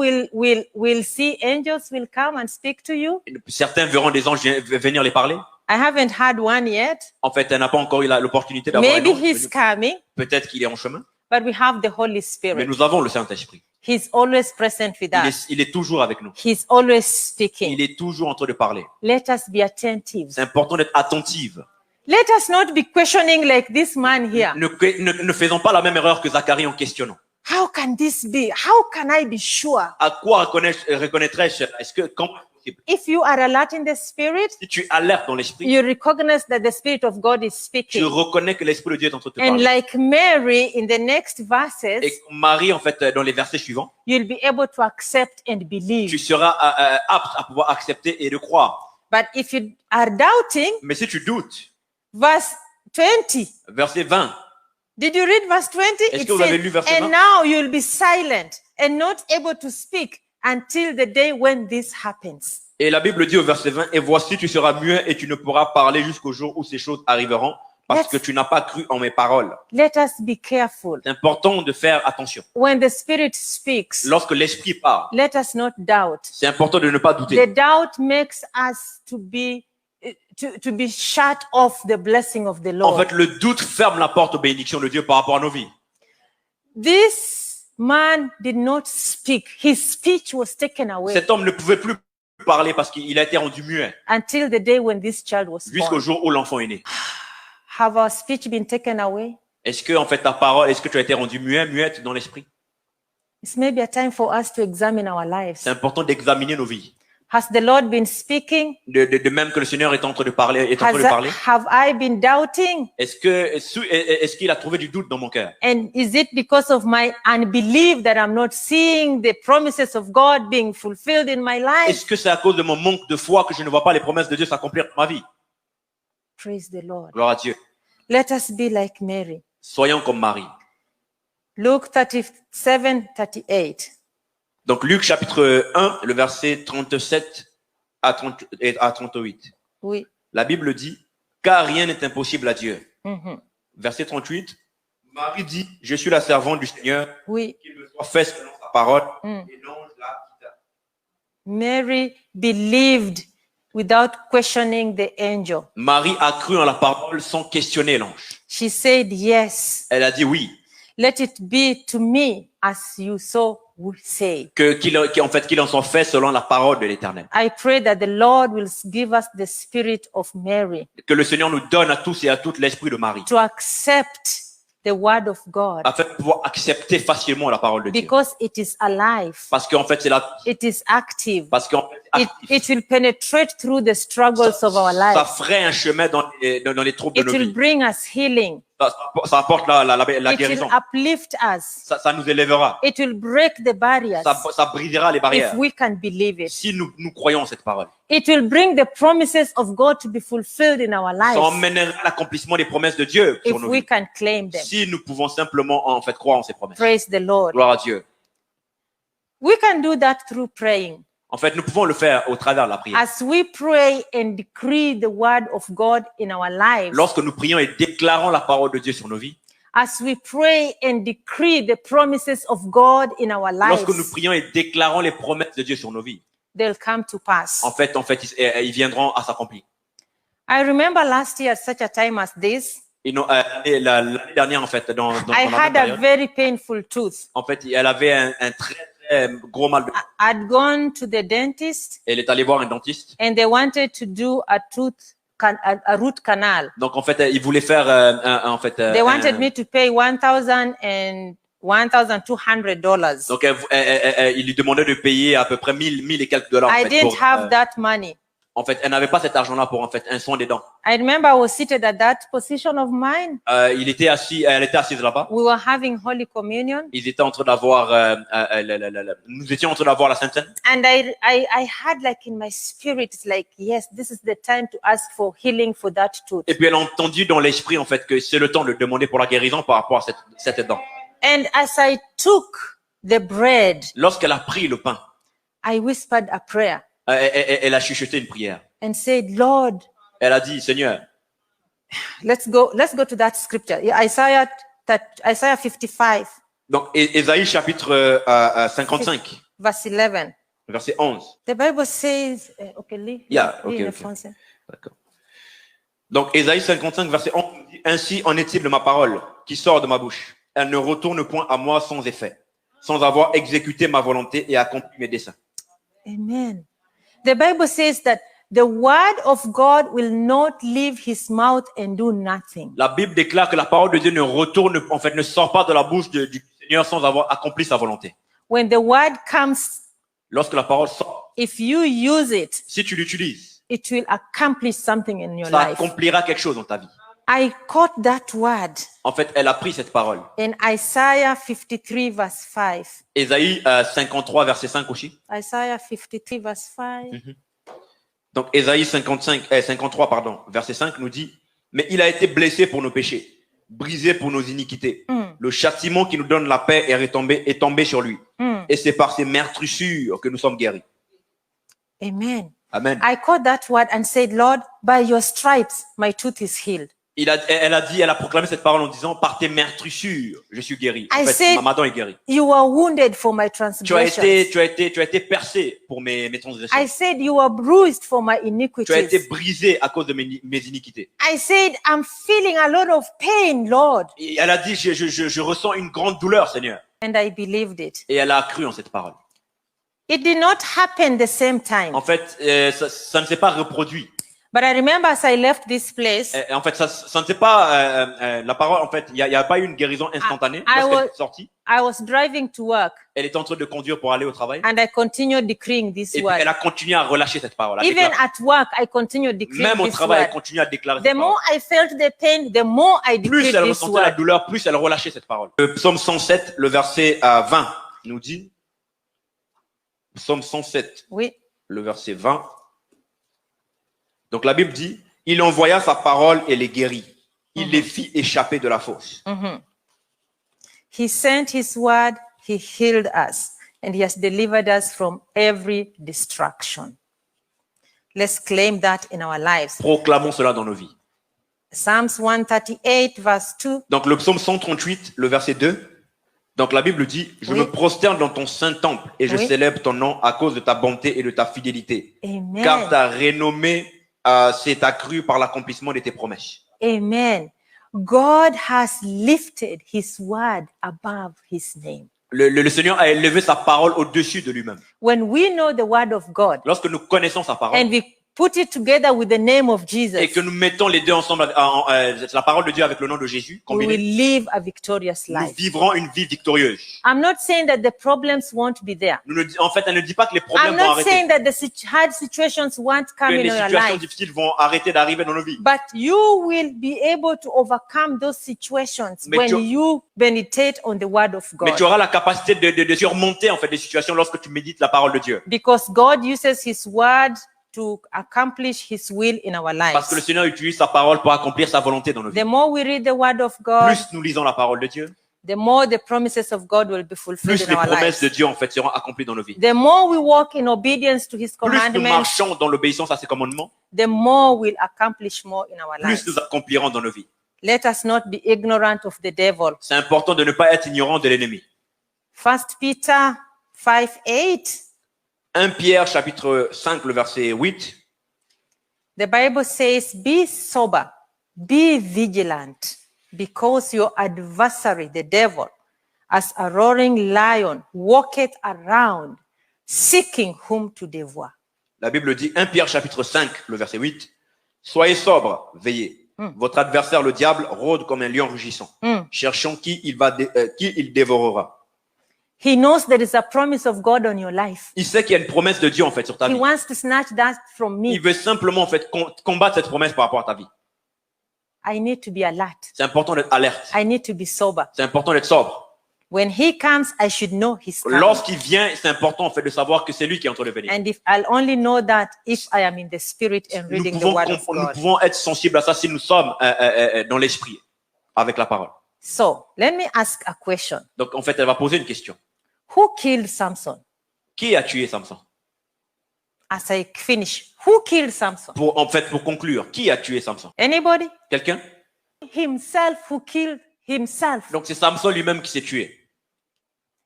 will see angels will come and speak to you. Certains verront des anges venir les parler. I haven't had one yet. En fait, elle n'a pas encore eu l'opportunité d'avoir un Maybe ange he's venu. coming, Peut-être qu'il est en chemin, but we have the Holy mais Spirit. nous avons le Saint-Esprit. He's always present with us. Il est toujours avec nous. He's always Il speaking. est toujours en train de parler. Let us be attentive. C'est important d'être attentive. Let us not be questioning like this man here. Ne faisons pas la même erreur que Zacharie en questionnant. How can this be? How can I be sure? À quoi reconnaîtrais-je? Est-ce que quand If you are alert in the spirit, si tu alertes dans l'esprit, you recognize that the Spirit of God is tu speaking. reconnais que l'Esprit de Dieu est en train de te And parler. like Mary in the next verses, Et Marie, en fait, dans les versets suivants, you'll be able to accept and tu believe. seras apte à pouvoir accepter et de croire. But if you are doubting, Mais si tu doutes, verse 20, verset 20, did you read verse 20? Est-ce It que vous avez lu says, verset 20? and now you'll be silent and not able to speak until the day when this happens. et la Bible dit au verset 20, et voici, tu seras muet et tu ne pourras parler jusqu'au jour où ces choses arriveront, parce que tu n'as pas cru en mes paroles. Let us be careful. C'est important de faire attention. When the Spirit speaks, Lorsque l'Esprit parle, let us not doubt. c'est important de ne pas The douter. doubt makes us to be shut off the blessing of the En Lord. fait, le doute ferme la porte aux bénédictions de Dieu par rapport à nos vies. This man did not speak. His speech was taken away. Cet homme ne pouvait plus parler parce qu'il a été rendu muet until the day when this child was jusqu'au born. jour où l'enfant est né. Have our speech been taken away? Est-ce que, en fait, ta parole, est-ce que tu as été rendu muet, muette dans l'esprit? It's maybe a time for us to examine our lives. C'est important d'examiner nos vies. Has the Lord been speaking? De même que le Seigneur est en train de parler, Have I been doubting? Est-ce qu'il a trouvé du doute dans mon cœur? And is it because of my unbelief that I'm not seeing the promises of God being fulfilled in my life? Est-ce que c'est à cause de mon manque de foi que je ne vois pas les promesses de Dieu s'accomplir dans ma vie? Praise the Lord. Gloire à Dieu. Let us be like Mary. Soyons comme Marie. Luke 37:38. Donc, Luc chapitre 1, le verset 37 à 38. Oui. La Bible dit, car rien n'est impossible à Dieu. Mhm. Verset 38, Marie dit, je suis la servante du Seigneur, Oui. qu'il me soit fait selon sa parole. Mm. Et l'ange la quitta. Mary believed without questioning the angel. Marie a cru en la parole sans questionner l'ange. She said, yes, Elle a dit oui, let it be to me as you so would say. qu'il en soit fait selon la parole de l'Éternel. I pray that the Lord will give us the spirit of Mary Que le Seigneur nous donne à tous et à toutes l'esprit de Marie, to accept the word of God afin de pouvoir accepter facilement la parole de Dieu. because it is alive. Parce qu'en fait, c'est la, It is active. parce qu'en fait, It will penetrate through the struggles of our ça lives. ferait un chemin dans les troubles de It nos will vies. bring us healing. Ça apporte la It will guérison. uplift us. Ça nous élèvera. It will break the barriers Ça brisera les if barrières. we can believe it. Si nous croyons en cette parole. It will bring the promises of God to be fulfilled in our Ça lives emmènera l'accomplissement des promesses de Dieu sur if nos we vies. can claim them. Si nous pouvons simplement en fait croire en ces promesses. Praise the Lord. Gloire à Dieu. We can do that through praying. En fait, nous pouvons le faire au travers de la prière. As we pray and decree the word of God in our lives, Lorsque nous prions et déclarons la parole de Dieu sur nos vies, as we pray and decree the promises of God in our lorsque nous lives, prions et déclarons les promesses de Dieu sur nos vies, they'll come to pass. en fait, ils viendront à s'accomplir. I remember last year at such a time as this, Et non, l'année dernière, en fait, dans I la même had a période, very painful tooth. en fait, elle avait un très, très gros mal de dents. I'd gone to the dentist Elle est allée voir un dentiste. and they wanted to do a root canal. Donc, en fait, il voulait faire, They wanted me to pay $1,200. donc, il lui demandait de payer à peu près 1000 et quelques dollars. En I fait, didn't pour, have that money. en fait, elle n'avait pas cet argent-là pour, en fait, un soin des dents. I remember I was seated at that position of mine. Elle était assise là-bas. We were having Holy Communion. Ils étaient en train d'avoir, nous étions en train d'avoir la Sainte Seine. And I had like in my spirit, it's like, yes, this is the time to ask for healing for that tooth. Et puis, elle a entendu dans l'esprit, en fait, que c'est le temps de demander pour la guérison par rapport à cette dent. And as I took the bread, Lorsqu'elle a pris le pain, I whispered a prayer elle a chuchoté une prière. and said, Lord, Elle a dit, Seigneur, let's go to that scripture. Yeah, Isaiah 55, donc Ésaïe chapitre 55, verse 11. verset 11. The Bible says, okay, Yeah, leave okay, the okay. phone, sir. D'accord. Donc Ésaïe 55, verset 11 nous dit, ainsi en est-il de ma parole qui sort de ma bouche. Elle ne retourne point à moi sans effet, sans avoir exécuté ma volonté et accompli mes desseins. Amen. The Bible says that the word of God will not leave his mouth and do nothing. La Bible déclare que la parole de Dieu ne sort pas de la bouche du Seigneur sans avoir accompli sa volonté. When the word comes, Lorsque la parole sort, if you use it, si tu l'utilises, it will accomplish something in your ça life. accomplira quelque chose dans ta vie. I caught that word En fait, elle a pris cette parole. in Isaiah 53 verse 5. Ésaïe 53, verset 5 aussi. Isaiah 53 verse 5. Donc Ésaïe 53, pardon, verset 5 nous dit, mais il a été blessé pour nos péchés, brisé pour nos iniquités. Le châtiment qui nous donne la paix est tombé sur lui. Et c'est par ses meurtrissures que nous sommes guéris. Amen. Amen. I caught that word and said, Lord, by your stripes, my tooth is healed. Elle a proclamé cette parole en disant, par tes meurtrissures, je suis guéri. En I fait, said- ma dent est guérie. You were wounded for my Tu as transgressions. été percé pour mes transgressions. I said you were bruised for my Tu as été iniquities. brisé à cause de mes iniquités. I said I'm feeling a lot of pain, Lord. Et elle a dit, je ressens une grande douleur, Seigneur. And I believed it. Et elle a cru en cette parole. It did not happen the same time. En fait, ça ne s'est pas reproduit. But I remember as I left this place, En fait, ça ne s'est pas la parole. En fait, il y a pas eu une guérison instantanée. Lorsqu'elle est sortie, I was driving to work elle était en train de conduire pour aller au travail. and I continued decreeing this Et puis, word. elle a continué à relâcher cette parole. à Even déclarer. at work, I continued decreeing Même au this travail, elle word. continue à déclarer The cette parole. more I felt the pain, the more I Plus decreed elle this ressentait la word. douleur, plus elle relâchait cette parole. Le psaume 107, le verset 20, nous dit, psaume 107, Oui. le verset 20. Donc la Bible dit, il envoya sa parole et les guérit. Il les fit échapper de la fosse. He sent his word, he healed us, and he has delivered us from every destruction. Let's claim that in our lives. Proclamons cela dans nos vies. Psalms 138, verse 2. Donc le psaume 138, le verset 2. Donc la Bible dit, je Oui. me prosterne dans ton saint temple et je Oui. célèbre ton nom à cause de ta bonté et de ta fidélité. Amen. Car ta renommée s'est accrue par l'accomplissement de tes promesses. Amen. God has lifted his word above his name. Le Seigneur a élevé sa parole au-dessus de lui-même. When we know the word of God Lorsque nous connaissons sa parole and we put it together with the name of Jesus, et que nous mettons les deux ensemble, la parole de Dieu avec le nom de Jésus, we will combiné, live a victorious nous life. vivrons une vie victorieuse. I'm not saying that the problems won't be there. En fait, elle ne dit pas que les I'm problèmes vont not arrêter, saying that the hard situations won't que come in les your situations life. difficiles vont arrêter d'arriver dans nos vies. But you will be able to overcome those situations Mais when tu- you meditate on the word of Mais God. tu auras la capacité de surmonter en fait des situations lorsque tu médites la parole de Dieu. Because God uses his word to accomplish his will in our Parce que le lives. Seigneur utilise sa parole pour accomplir sa volonté dans nos vies. The more we read the word of God, Plus nous lisons la parole de Dieu, the more the promises of God will be fulfilled plus in les our promesses de lives. Dieu en fait seront accomplies dans nos vies. The more we walk in obedience to his Plus nous commandments, marchons dans l'obéissance à ses commandements, the more we'll accomplish more in our plus lives. nous accomplirons dans nos vies. Let us not be ignorant of the devil. C'est important de ne pas être ignorant de l'ennemi. 1 Peter 5:8. 1 Pierre chapitre 5 le verset 8. The Bible says, be sober, be vigilant, because your adversary, the devil, as a roaring lion, walketh around, seeking whom to devour. La Bible dit 1 Pierre chapitre 5 le verset 8. Soyez sobres, veillez. Votre adversaire le diable rôde comme un lion rugissant, cherchant qui il dévorera. He knows there is a promise of God on your life. Il sait qu'il y a une promesse de Dieu en fait sur ta He vie. wants to snatch that from Il me. veut simplement en fait combattre cette promesse par rapport à ta vie. I need to be alert. C'est important d'être alerte. I need to be sober. C'est important d'être sobre. When he comes, I should know he's coming. Lorsqu'il vient, c'est important en fait de savoir que c'est lui qui est en train de venir. And if I'll only know that if I am in the spirit and Nous reading the pouvons, word of nous God. pouvons être sensibles à ça si nous sommes dans l'esprit avec la parole. So let me ask a question. Donc en fait, elle va poser une question. Who killed Samson? Qui a tué Samson? As I finish, who killed Samson? Pour conclure, qui a tué Samson? Anybody? Quelqu'un? Himself who killed himself. Donc c'est Samson lui-même qui s'est tué.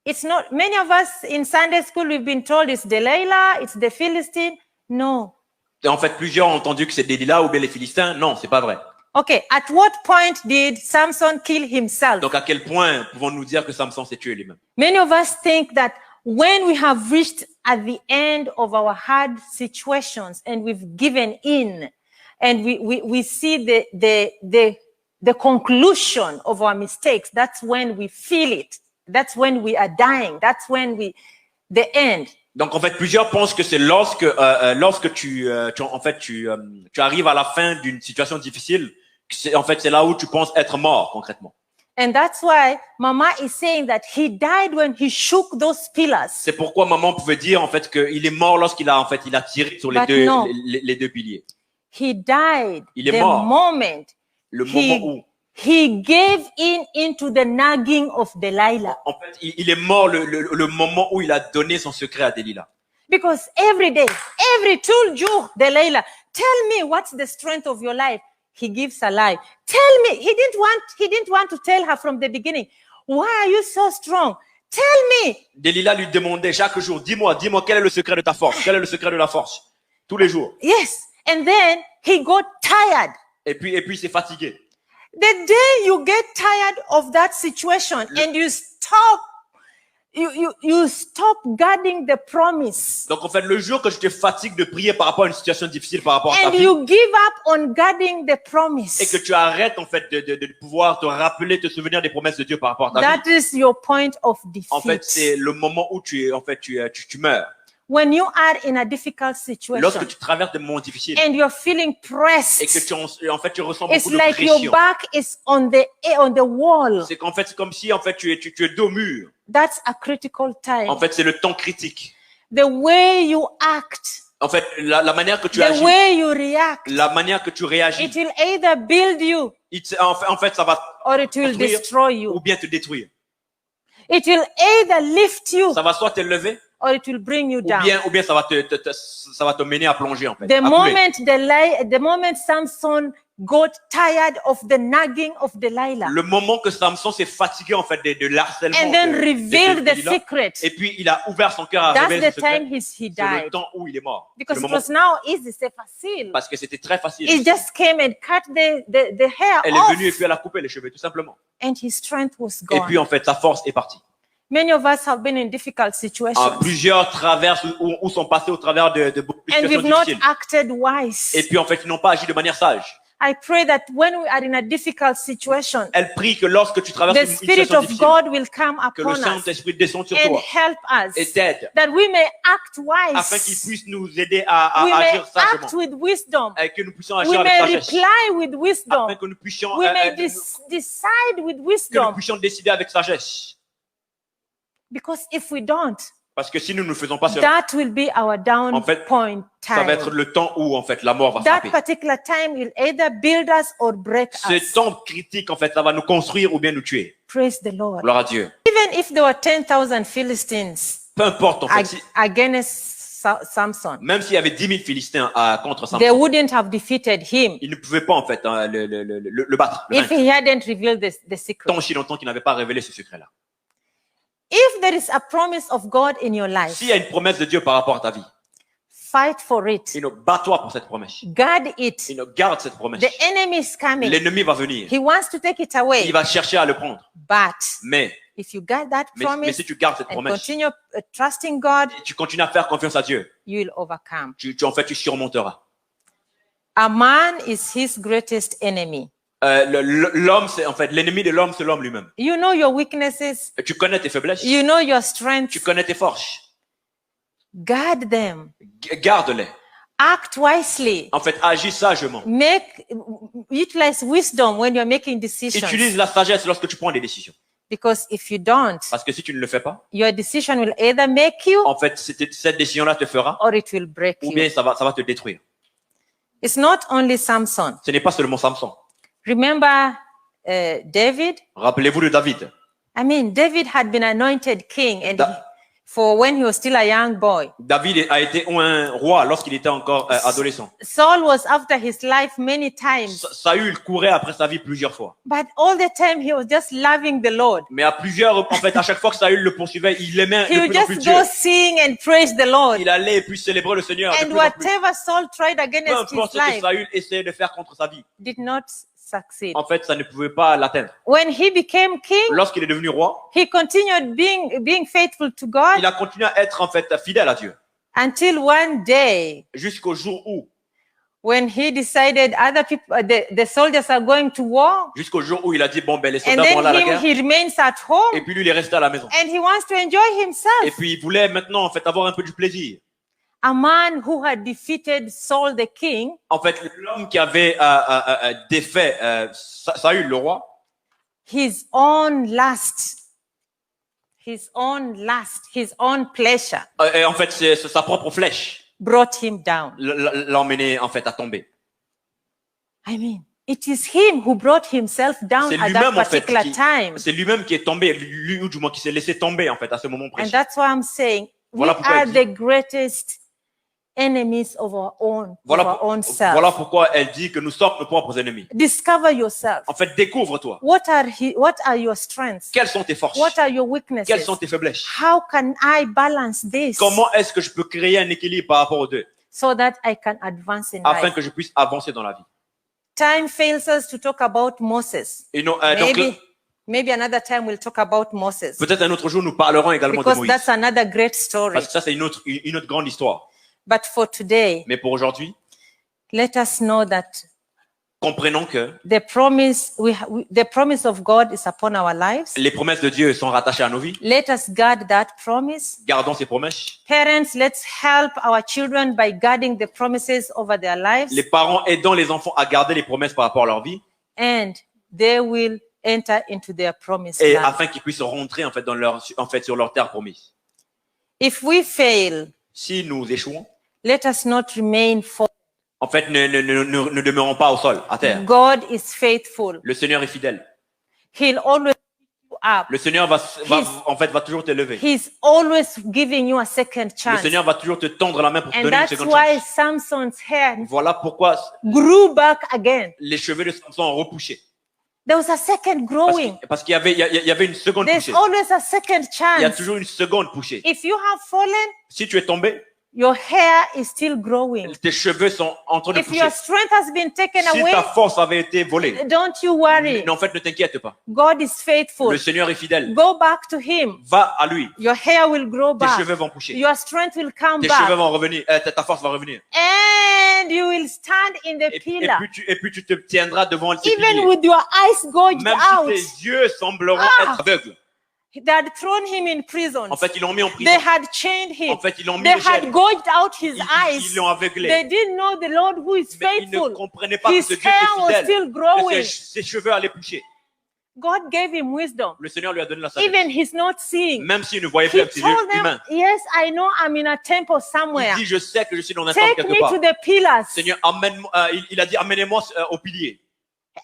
It's not, many of us in Sunday school, we've been told it's Delilah, it's the Philistine. No. Et en fait, plusieurs ont entendu que c'est Delilah ou bien les Philistins. Non, c'est pas vrai. Okay, at what point did Samson kill himself? Donc à quel point pouvons-nous dire que Samson s'est tué lui-même? Many of us think that when we have reached at the end of our hard situations and we've given in and we see the conclusion of our mistakes, that's when we feel it. That's when we are dying. That's when the end. Donc en fait, plusieurs pensent que c'est lorsque tu arrives à la fin d'une situation difficile, c'est là où tu penses être mort concrètement. And that's why Mama is saying that he died when he shook those pillars. C'est pourquoi maman pouvait dire en fait qu'il est mort lorsqu'il a tiré sur But no. les deux piliers. He died Il est the mort. moment Le moment où he gave into the nagging of Delilah. en fait il est mort le moment où il a donné son secret à Delilah. Because every day, every tool jour, Delilah, tell me what's the strength of your life. He gives a lie. Tell me. He didn't want to tell her from the beginning. Why are you so strong? Tell me. Delilah lui demandait chaque jour, dis-moi quel est le secret de ta force? Quel est le secret de la force? Tous les jours. Yes. And then he got tired. Et puis il s'est fatigué. The day you get tired of that situation and you stop you stop guarding the promise. Donc en fait, le jour que je te fatigue de prier par rapport à une situation difficile, par rapport à ta And vie, you give up on guarding the et que promise. tu arrêtes en fait de pouvoir te rappeler, te souvenir des promesses de Dieu par rapport à ta vie. That is your point of En fait, c'est defeat. le moment où tu meurs. When you are in a difficult Lorsque situation tu traverses des moments difficiles and you're feeling et que pressed, tu ressens it's beaucoup de like your pression. back is on the wall. C'est qu'en fait, c'est comme si en fait tu es dos au mur. That's a critical time. En fait, c'est le temps critique. The way you act, En fait, la manière que tu the agis, way you react, la manière que tu it réagis, will either build you en fait, ça va or it will construire destroy ou you. bien te détruire. It will either lift you Ça va soit te lever or it will bring you ou down. bien ça va te mener à plonger en fait. The à couler. moment Samson got tired of the nagging of Delilah Le moment que Samson s'est fatigué en fait de l'harcèlement and then de revealed the Delilah, secret, et puis il a ouvert son cœur à that's révéler the ce secret, time he c'est le died. temps où il est mort. Because Le it moment- was now easy, c'est facile. parce que c'était très facile. He just came and cut the hair Elle est off venue et puis elle a coupé les cheveux tout simplement. and his strength was Et puis gone. en fait sa force est partie. Many of us have been in difficult situations Plusieurs traversent ou sont passés au travers de beaucoup de and situations we've not difficiles. acted wise. Et puis en fait ils n'ont pas agi de manière sage. I pray that when we are in a difficult situation, Elle prie que lorsque tu traverses the une Spirit situation of difficile, God will come que le upon us Saint-Esprit descende sur and toi help et us t'aide that we may act afin qu'il wise. puisse nous aider à We may agir sagement act with wisdom. et que nous puissions We agir avec may sagesse reply with wisdom. afin que nous puissions We may que decide with nous wisdom. puissions décider avec sagesse. Because if we don't, Parce que si nous ne le faisons pas cela, that will be our down En fait, point ça va être time. le temps où en fait la mort va That frapper. particular time will either build us or break Ce us. temps critique en fait, ça va nous construire ou bien nous tuer. Praise the Lord. Gloire à Dieu. Even if there were 10,000 Philistines Peu importe en fait, against Samson, même s'il y avait 10 000 Philistins contre they Samson, wouldn't have defeated him ils ne pouvaient pas en fait le battre, le if vaincre, he hadn't revealed the secret. tant aussi longtemps qu'il n'avait pas révélé ce secret-là. If there is a promise of God in your life, S'il y a une promesse de Dieu par rapport à ta vie, fight for it. bats-toi pour cette promesse. Guard it. Garde cette promesse. The enemy is coming. L'ennemi va venir. He wants to take it Il away. va chercher à le prendre. But Mais if you guard that mais promise si tu gardes cette and promesse, continue trusting God, et tu continues à faire confiance à Dieu, you will overcome. en fait, tu surmonteras. A man is his greatest enemy. L'homme, c'est en fait l'ennemi de l'homme, c'est l'homme lui-même. You know your weaknesses. Tu connais tes faiblesses, You know your strengths. tu connais tes forces. Guard them. Garde-les. Act wisely. En fait, agis sagement. Utilize wisdom when you're making decisions. Utilise la sagesse lorsque tu prends des décisions. Because if you don't, Parce que si tu ne le fais pas, your decision will either make you en fait, cette décision-là te fera or it will break ou you. bien ça va te détruire. It's not only Samson. Ce n'est pas seulement Samson. Remember David? Rappelez-vous de David. I mean, David had been anointed king and Da- for when he was still a young boy. David a été un roi lorsqu'il était encore adolescent. Saul was after his life many times, Saül courait après sa vie plusieurs fois. but all the time he was just loving the Lord. Mais en fait, à chaque fois que Saül le poursuivait, il aimait He de would plus en plus just Dieu. go sing and praise the Lord. Il allait et puis célébrer le Seigneur de And plus en plus. whatever Saul tried Peu against importe his ce que life Saül essayait de faire contre sa vie, did not succeed. en fait, ça ne pouvait pas l'atteindre. When he became king, Lorsqu'il est devenu roi, he continued being faithful to God il a continué à être en fait fidèle à Dieu. until one day Jusqu'au jour où, when he decided other people, the soldiers are going to war, il a dit, bon, ben, les and soldats vont then aller à la guerre. he remains at Et home puis lui, il est resté à la maison. and he wants to enjoy Et himself. puis il voulait maintenant, en fait, avoir un peu du plaisir. A man who had defeated Saul the king En fait, l'homme qui avait défait Saül, le roi, his own lust, his own pleasure et en fait, c'est sa propre flèche brought him down. l'a emmené en fait à tomber. I mean, it is him who brought himself down C'est at that lui-même en fait particular time. c'est lui-même qui est tombé, lui ou du moins qui s'est laissé tomber en fait à ce moment And précis. that's why I'm saying we Voilà pourquoi are elle dit- the greatest enemies of our own self. Voilà pourquoi elle dit que nous sommes nos propres ennemis. Discover yourself. En fait, découvre-toi. What are your strengths? Quelles sont tes forces? What are your Quelles weaknesses? sont tes faiblesses? How can I balance this Comment est-ce que je peux créer un équilibre par rapport aux deux so that I can advance in afin life? que je puisse avancer dans la vie? Time fails us to talk about Moses. Et non, donc, Maybe Maybe another time we'll talk about Moses, Peut-être un autre jour, nous parlerons également de because Moïse. that's another great story. Parce que ça, c'est une autre grande histoire. But for today, Mais pour aujourd'hui, let us know that comprenons que the promise the promise of God is upon our lives. les promesses de Dieu sont rattachées à nos vies. Let us guard that promise. Gardons ces promesses. Parents, let's help our children by guarding the promises over their lives, Les parents aidant les enfants à garder les promesses par rapport à leur vie, and they will enter into their promised et land. afin qu'ils puissent rentrer sur leur terre promise. If we fail, Si nous échouons, let us not remain for en fait, ne demeurons pas au sol, à terre. God is faithful. Le Seigneur est fidèle. He'll always pick you up. Le Seigneur va toujours te lever. He's always giving you a second Le chance. Seigneur va toujours te tendre la main pour te And donner une that's seconde why chance. Samson's hair Voilà pourquoi grew back again. les cheveux de Samson ont repoussé. There was a second growing. Parce qu'il y avait une seconde There's poussée. always a second Il y a chance. toujours une seconde poussée. If you have fallen, Si tu es tombé, your hair is still growing. tes cheveux sont en train de If pousser. your strength has been taken Si away, ta force avait été volée, don't you worry. en fait, ne t'inquiète pas. God is faithful. Le Seigneur est fidèle. Go back to Him. Va à lui. Your hair will grow Tes back. cheveux vont pousser. Your strength will come Tes cheveux back. vont revenir. Ta force va revenir. And you will stand in the pillar. Et puis tu te tiendras devant tes Even piliers. with your eyes gouged Même out. si tes yeux sembleront être aveugles. They had thrown him in prison. En fait, ils l'ont mis en prison. They had chained him. En fait, ils l'ont mis They les chaînes. had gouged out his eyes. Ils l'ont aveuglé. They didn't know the Lord who is Mais ils ne faithful. comprenaient pas que His ce Dieu hair est was fidèle. still Que growing. ses cheveux allaient pousser. God gave him wisdom. Le Seigneur lui a donné la sagesse. Even he's not seeing. Même s'il ne voyait plus He avec ses yeux told them, humains. yes, I know I'm in a temple somewhere. Il dit, je sais que je suis dans un temple Take quelque me part. to the pillars. Seigneur, il a dit, amenez-moi au pilier.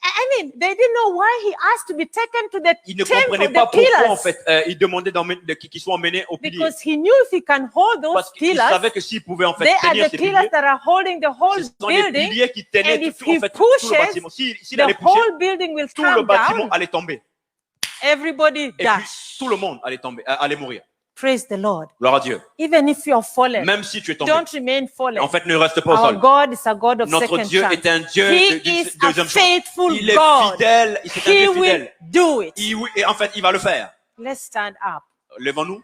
I mean, they didn't know why he asked to be taken to the Il ne temple, comprenait the pas pourquoi, en pillars. fait, il demandait qu'ils soient emmenés au pilier. Because he knew if he can hold those Parce qu'il pillars, savait que s'il pouvait, en fait, they are tenir the ces pillars piliers, that are holding the whole ce sont les building. piliers qui tenaient And if tout, en he fait, tout le pushes, bâtiment. S'il The allait pousser, whole building will tout le come bâtiment down. allait tomber. Everybody Et puis, dies. tout le monde allait tomber, allait mourir. Praise the Lord. Gloire à Dieu. Even if you are fallen, Même si tu es tombé, don't remain fallen. en fait, ne reste pas au Our sol. God is a God of Notre second Dieu chance. est un Dieu He d'une is a deuxième chance. faithful Il est God. fidèle, c'est un He Dieu will fidèle. do it. Et en fait, il va le faire. Let's stand up. Levons-nous.